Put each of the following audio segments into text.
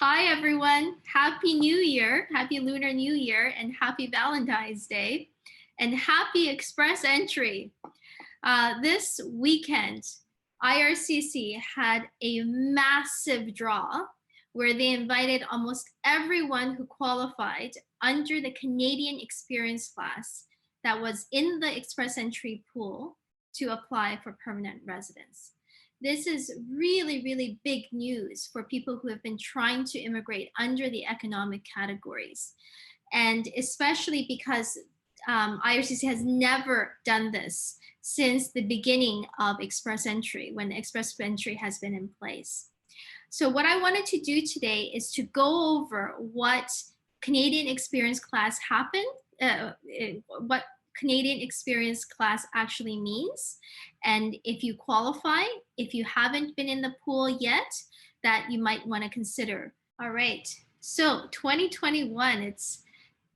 Hi, everyone. Happy New Year. Happy Lunar New Year and happy Valentine's Day and happy Express Entry. This weekend, IRCC had a massive draw where they invited almost everyone who qualified under the Canadian Experience class that was in the Express Entry pool to apply for permanent residence. This is really, really big news for people who have been trying to immigrate under the economic categories. And especially because IRCC has never done this since the beginning of Express Entry, when Express Entry has been in place. So what I wanted to do today is to go over what Canadian Experience class happened, what Canadian Experience class actually means, and if you qualify, if you haven't been in the pool yet, that you might want to consider. All right, so 2021, it's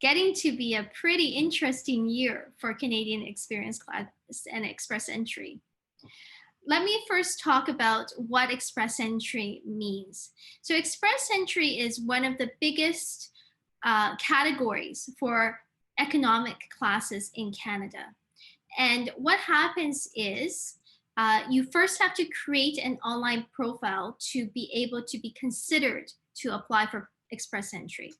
getting to be a pretty interesting year for Canadian Experience class and Express Entry. Let me first talk about what Express Entry means. So Express Entry is one of the biggest categories for economic classes in Canada. And what happens is you first have to create an online profile to be able to be considered to apply for Express Entry.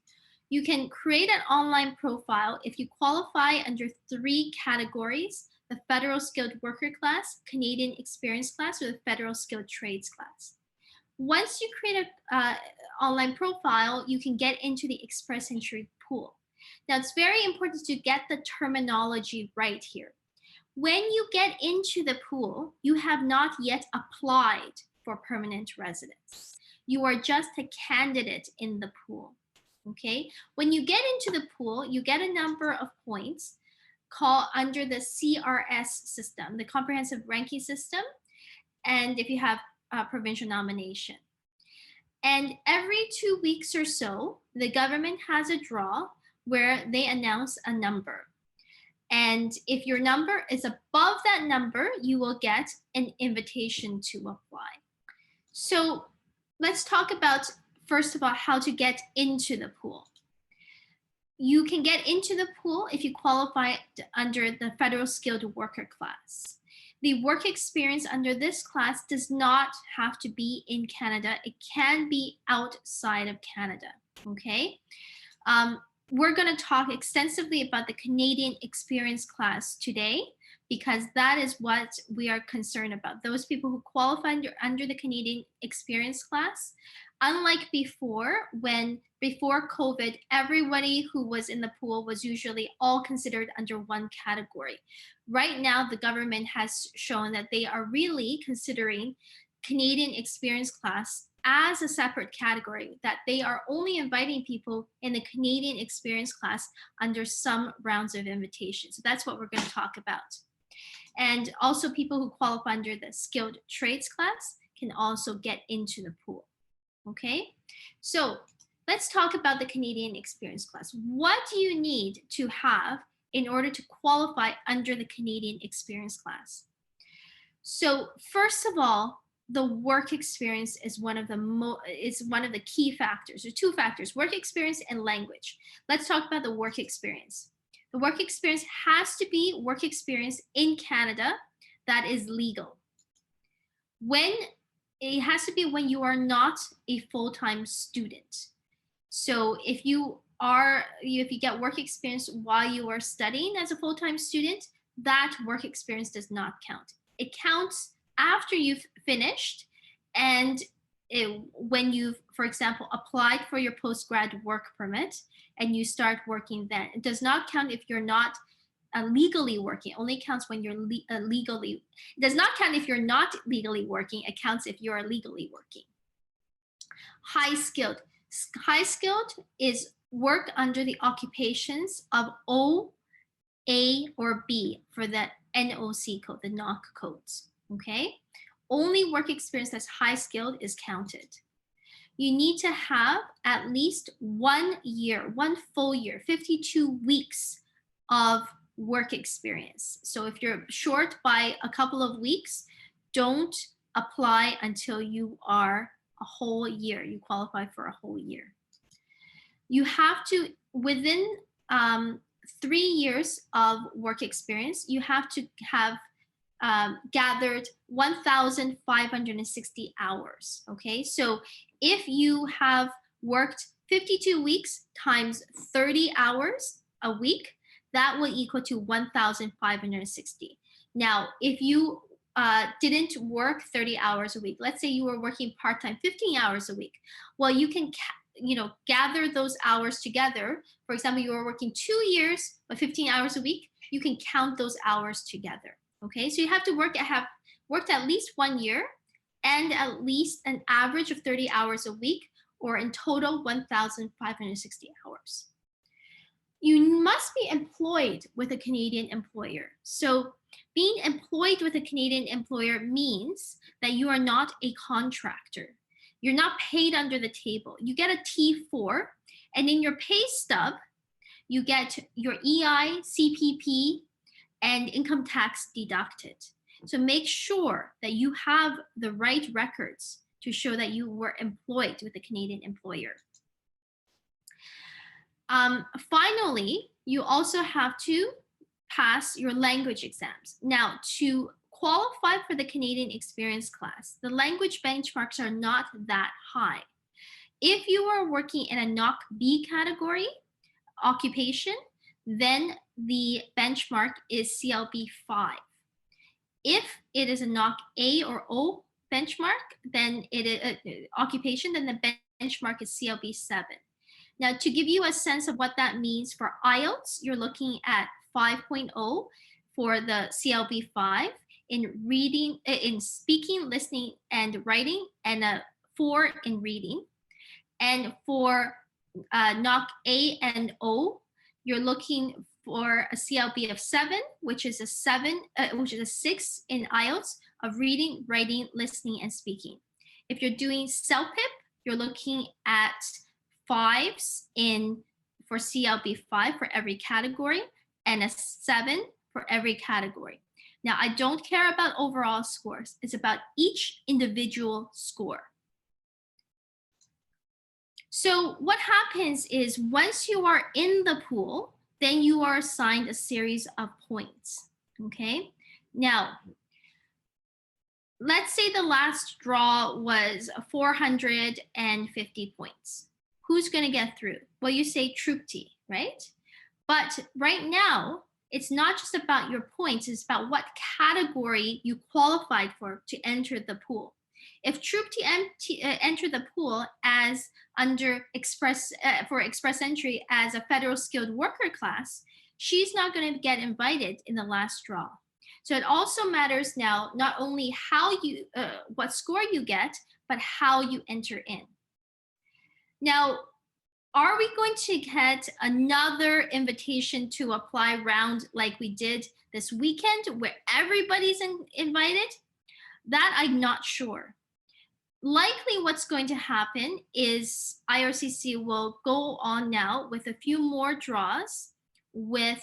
You can create an online profile if you qualify under 3 categories: the Federal Skilled Worker class, Canadian Experience class, or the Federal Skilled Trades class. Once you create an online profile, you can get into the Express Entry pool. Now, it's very important to get the terminology right here. When you get into the pool, you have not yet applied for permanent residence. You are just a candidate in the pool, okay? When you get into the pool, you get a number of points called under the CRS system, the Comprehensive Ranking System, and if you have a provincial nomination. And every 2 weeks or so, the government has a draw where they announce a number. And if your number is above that number, you will get an invitation to apply. So let's talk about, first of all, how to get into the pool. You can get into the pool if you qualify under the Federal Skilled Worker class. The work experience under this class does not have to be in Canada. It can be outside of Canada, okay? We're going to talk extensively about the Canadian Experience class today because that is what we are concerned about. Those people who qualify under the Canadian Experience class, unlike before, before COVID, everybody who was in the pool was usually all considered under one category. Right now, the government has shown that they are really considering Canadian Experience class as a separate category, that they are only inviting people in the Canadian Experience class under some rounds of invitation. So that's what we're going to talk about. And also people who qualify under the Skilled Trades class can also get into the pool, okay? So let's talk about the Canadian Experience class. What do you need to have in order to qualify under the Canadian Experience class? So first of all, the work experience is one of the key factors. There are 2 factors: work experience and language. Let's talk about the work experience. The work experience has to be work experience in Canada that is legal. It has to be when you are not a full-time student. So if you get work experience while you are studying as a full-time student, that work experience does not count. It counts after you've finished and when you've, for example, applied for your postgrad work permit and you start working then. It does not count if you're not legally working. It only counts when you're legally. It does not count if you're not legally working. It counts if you're legally working. High skilled. High skilled is work under the occupations of O, A, or B for the NOC code, the NOC codes. Okay, only work experience that's high skilled is counted. You need to have at least 1 year, 1 full year, 52 weeks of work experience. So if you're short by a couple of weeks, don't apply until you are a whole year. You qualify for a whole year. You have to, within 3 years of work experience, you have to have gathered 1,560 hours. Okay, so if you have worked 52 weeks times 30 hours a week, that will equal to 1,560. Now, if you didn't work 30 hours a week, let's say you were working part-time 15 hours a week, well, you can gather those hours together. For example, you were working 2 years but 15 hours a week, you can count those hours together. Okay, so you have to have worked at least 1 year and at least an average of 30 hours a week, or in total 1,560 hours. You must be employed with a Canadian employer. So being employed with a Canadian employer means that you are not a contractor. You're not paid under the table. You get a T4, and in your pay stub, you get your EI, CPP, and income tax deducted. So make sure that you have the right records to show that you were employed with a Canadian employer. Finally, you also have to pass your language exams. Now, to qualify for the Canadian Experience class, the language benchmarks are not that high. If you are working in a NOC B category occupation, then the benchmark is CLB 5. If it is a NOC A or O benchmark, then it is occupation, then the benchmark is CLB 7. Now, to give you a sense of what that means for IELTS, you're looking at 5.0 for the CLB 5 in reading, in speaking, listening, and writing, and a 4 in reading. And for NOC A and O, you're looking for a CLB of 7, which is a 6 in IELTS of reading, writing, listening, and speaking. If you're doing CELPIP, you're looking at 5s for CLB 5 for every category, and a 7 for every category. Now, I don't care about overall scores. It's about each individual score. So what happens is once you are in the pool, then you are assigned a series of points, okay? Now, let's say the last draw was 450 points. Who's gonna get through? Well, you say Trupti, right? But right now, it's not just about your points, it's about what category you qualified for to enter the pool. If Trupti entered the pool as under express entry as a federal skilled worker class, she's not going to get invited in the last draw. So it also matters now not only how you what score you get, but how you enter in. Now, are we going to get another invitation to apply round like we did this weekend where everybody's invited? That I'm not sure. Likely what's going to happen is IRCC will go on now with a few more draws with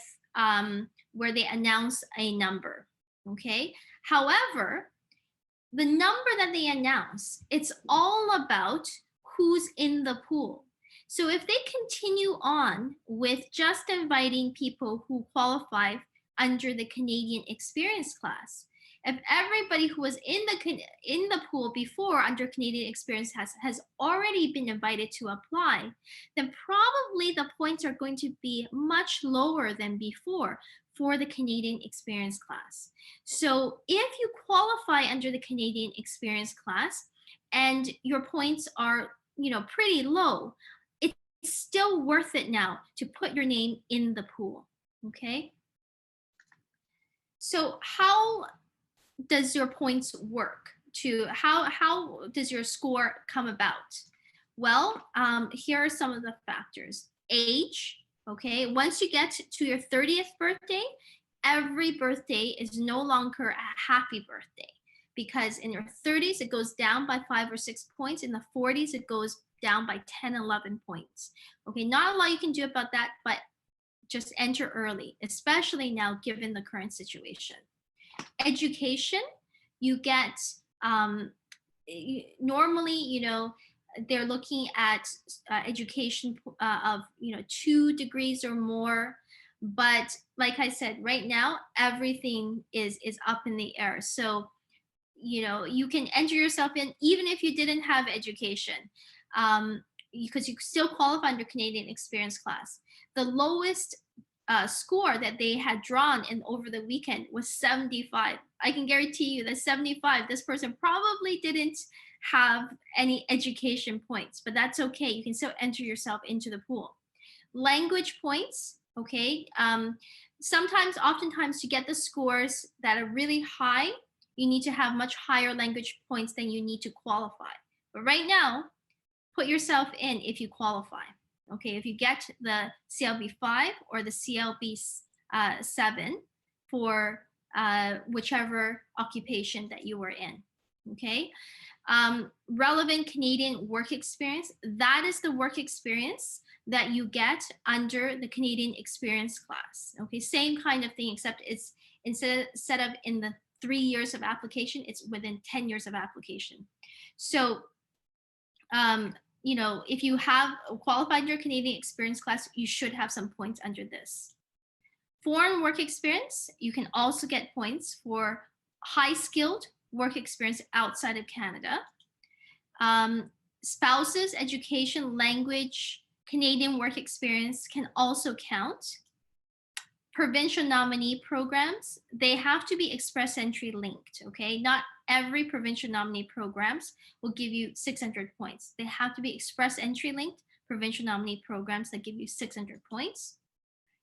where they announce a number, okay? However, the number that they announce, it's all about who's in the pool. So if they continue on with just inviting people who qualify under the Canadian Experience class, if everybody who was in the pool before under Canadian Experience has already been invited to apply, then probably the points are going to be much lower than before for the Canadian Experience class. So if you qualify under the Canadian Experience class and your points are, pretty low, it's still worth it now to put your name in the pool, okay? So how does your points work? How does your score come about? Well, here are some of the factors. Age, okay? Once you get to your 30th birthday, every birthday is no longer a happy birthday, because in your 30s, it goes down by 5 or 6 points. In the 40s, it goes down by 10, 11 points. Okay, not a lot you can do about that, but just enter early, especially now given the current situation. Education, you get normally, you know, they're looking at education of, you know, 2 degrees or more. But like I said, right now, everything is up in the air. So, you know, you can enter yourself in even if you didn't have education, because you still qualify under Canadian experience class. The lowest score that they had drawn in over the weekend was 75. I can guarantee you that 75, this person probably didn't have any education points, but that's okay. You can still enter yourself into the pool. Language points, okay. Sometimes, oftentimes, to get the scores that are really high, you need to have much higher language points than you need to qualify. But right now, put yourself in if you qualify. Okay, if you get the CLB 5 or the CLB 7 for whichever occupation that you were in. Okay, relevant Canadian work experience, that is the work experience that you get under the Canadian experience class. Okay, same kind of thing, except it's instead of in the 3 years of application, it's within 10 years of application. So, you know, if you have qualified your Canadian experience class, you should have some points under this. Foreign work experience, you can also get points for high skilled work experience outside of Canada. Spouses, education, language, Canadian work experience can also count. Provincial nominee programs, they have to be express entry linked, okay? Not every provincial nominee programs will give you 600 points. They have to be express entry linked provincial nominee programs that give you 600 points.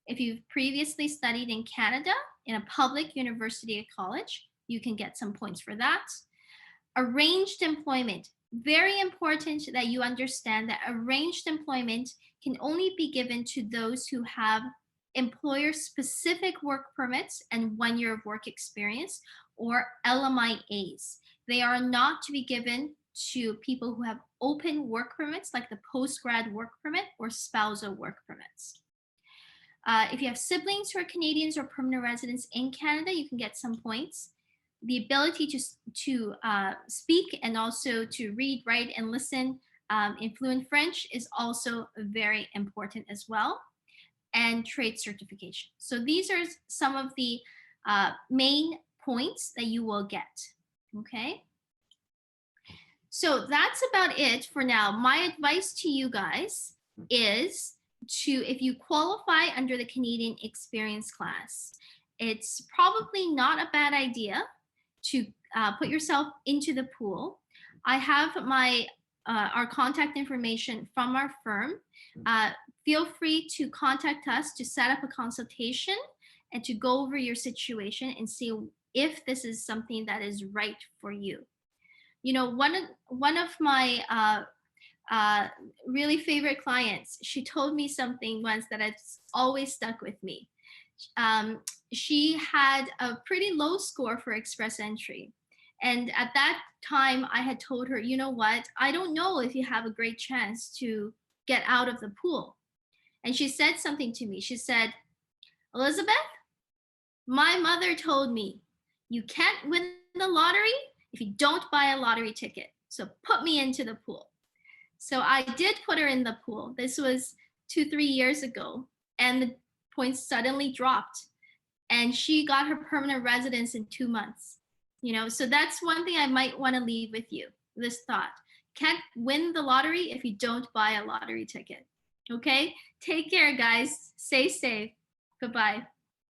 If you've previously studied in Canada in a public university or college, you can get some points for that. Arranged employment, very important that you understand that arranged employment can only be given to those who have employer-specific work permits and 1 year of work experience, or LMIAs. They are not to be given to people who have open work permits like the post-grad work permit or spousal work permits. If you have siblings who are Canadians or permanent residents in Canada, you can get some points. The ability to speak and also to read, write, and listen in fluent French is also very important as well. And trade certification. So these are some of the main points that you will get, okay? So that's about it for now. My advice to you guys is to, if you qualify under the Canadian experience class, it's probably not a bad idea to put yourself into the pool. I have my our contact information from our firm. Feel free to contact us to set up a consultation and to go over your situation and see if this is something that is right for you. You know, one of my really favorite clients, she told me something once that has always stuck with me. She had a pretty low score for express entry. And at that time, I had told her, you know what, I don't know if you have a great chance to get out of the pool. And she said something to me. She said, Elizabeth, my mother told me you can't win the lottery if you don't buy a lottery ticket. So put me into the pool. So I did put her in the pool. This was 2-3 years ago. And the points suddenly dropped. And she got her permanent residence in 2 months. You know, so that's one thing I might want to leave with you, this thought. Can't win the lottery if you don't buy a lottery ticket. Okay? Take care, guys. Stay safe. Goodbye.